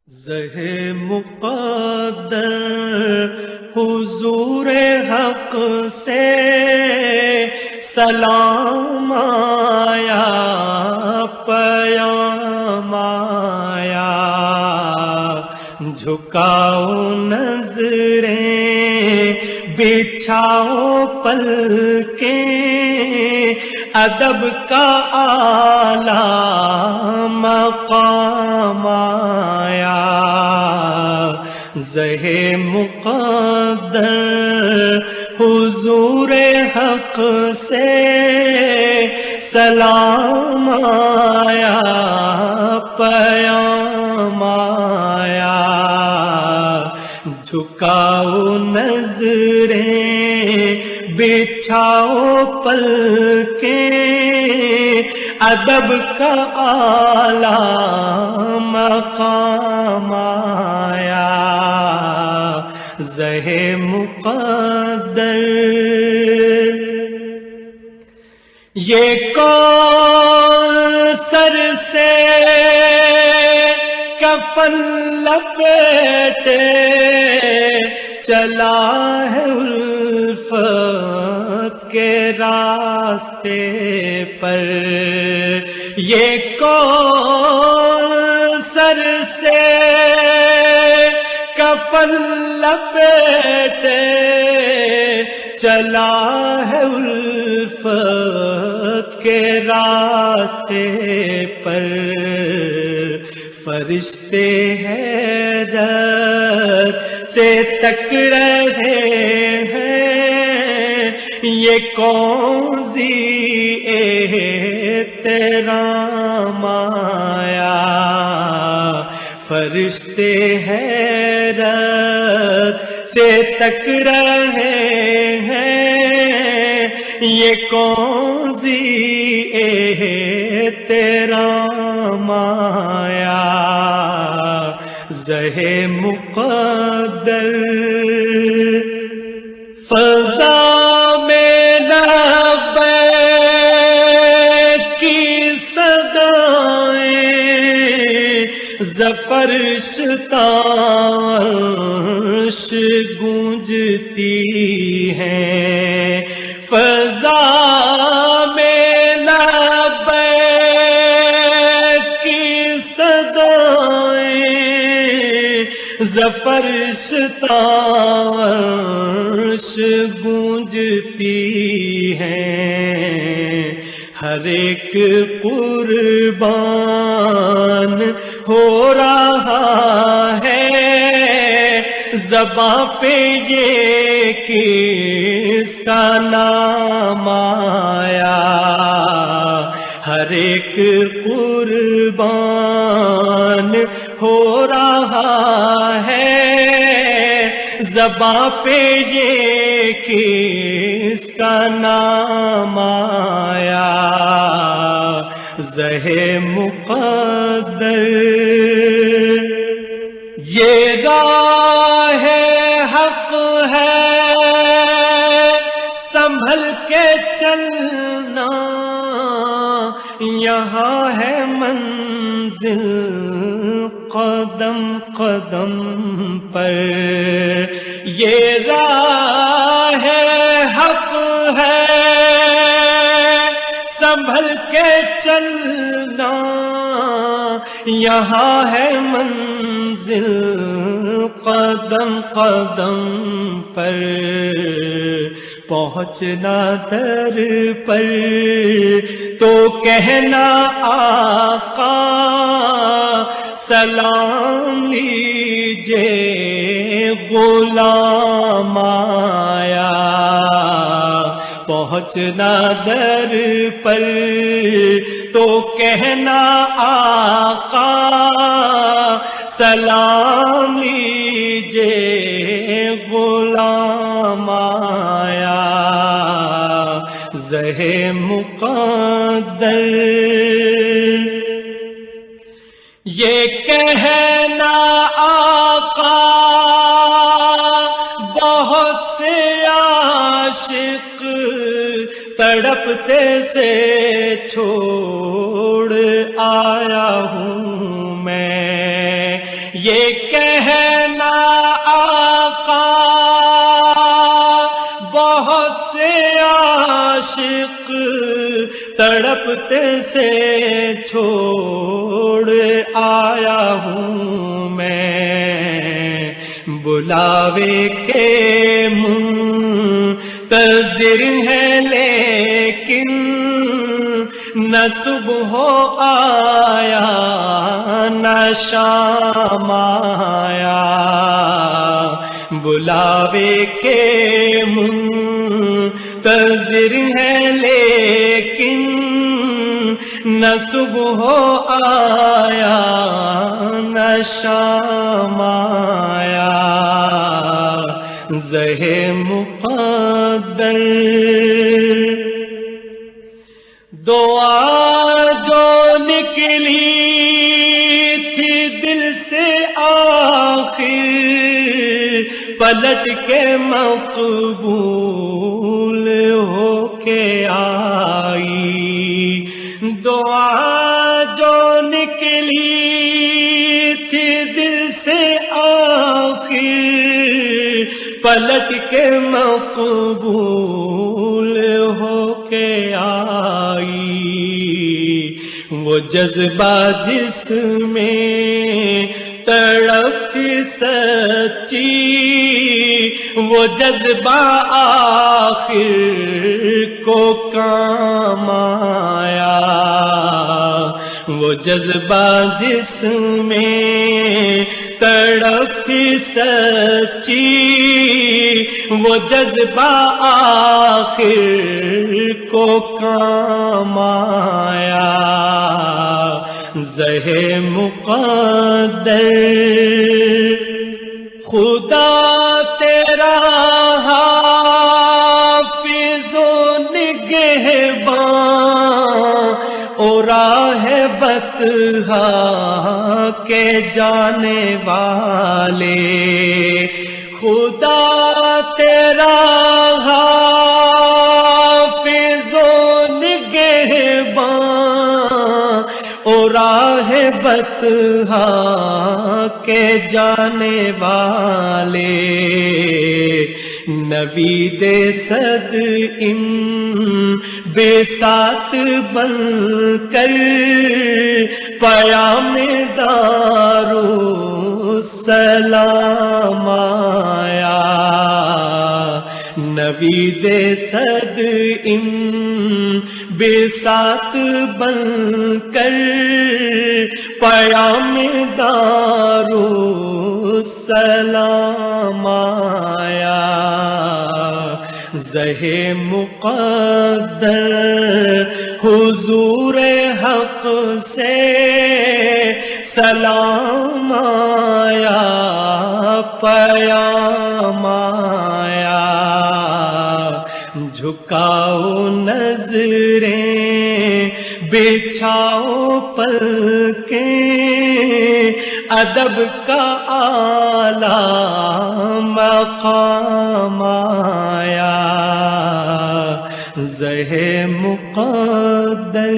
زہ مقدر حضور حق سے سلام آیا، پیام آیا، جھکاؤ نظریں بچھاؤ پلکیں، ادب کا اعلیٰ مقام آیا۔ زہ مقدر حضور حق سے سلام آیا، پیام آیا، جھکاؤ نظریں بچھاؤ پلکیں، ادب کا اعلیٰ مقام آیا۔ زہ مقدر یہ کوثر سے کفن لپیٹے چلا ہے الفت کے راستے پر، یہ کوثر سے کفن لپیٹے چلا ہے الفت کے راستے پر، فرشتے حیرت سے تک رہے ہیں، یہ کون سی احترام آیا۔ فرشتے حیرت سے تک رہے ہیں، یہ کون سی احترام آیا۔ زہ مقدر فضا میں لبیک کی صدائیں، زفرش تاش گونجتی ہیں، فضا میں لبیک کی صدائیں، زفرش تاش گونجتی ہیں، ہر ایک قربان ہو رہا ہے، زباں پہ یہ کس کا نام آیا۔ ہر ایک قربان ہو رہا ہے، زباں پہ یہ کس کا نام آیا۔ زہ مقدر یہ راہ حق ہے، سنبھل کے چلنا، یہاں ہے منزل قدم قدم پر، یہ راہ حق ہے، سنبھل کے چلنا، یہاں ہے منزل قدم قدم پر، پہنچنا در پر تو کہنا آقا سلام لیجے غلام آیا۔ پہنچنا در پر تو کہنا آقا سلام لیجے غلام آیا۔ زہ مقدر یہ کہنا آقا بہت سے عاشق تڑپتے سے چھوڑ آیا ہوں میں، یہ کہنا آقا بہت سے عاشق تڑپتے سے چھوڑ آیا ہوں میں، بلاوے کے منتظر ہے لیکن نہ صبح آیا نہ شام آیا، بلاوے کے منتظر ہے لیکن نہ صبح آیا نہ شام آیا، زہ مقدر دعا جو نکلی تھی دل سے آخر پلٹ کے مقبول ہو کے آئی، دعا جو نکلی تھی دل سے آخر پلٹ کے مقبول ہو کے آئی، وہ جذبہ جس میں تڑپ تھی سچی وہ جذبہ آخر کو کام آیا، وہ جذبہ جس میں تڑپ تھی سچی وہ جذبہ آخر کو کام آیا، زہ مقدر خدا تیرا حافظ و نگہباں اور راہ بطحا کے جانے والے، خدا تیرا حافظ و نگہباں اور راہ بطحا کے جانے والے، نوید صد بے ساتھ بن کر پیام دارالسلام آیا، نوید صد بے ساتھ بن کر پیام دارالسلام آیا، زہ مقدر حضور حق سے سلام آیا پیام آیا، جھکاؤ نظریں بچھاؤ پلکیں ادب کا اعلیٰ مقام آیا، زہ مقدر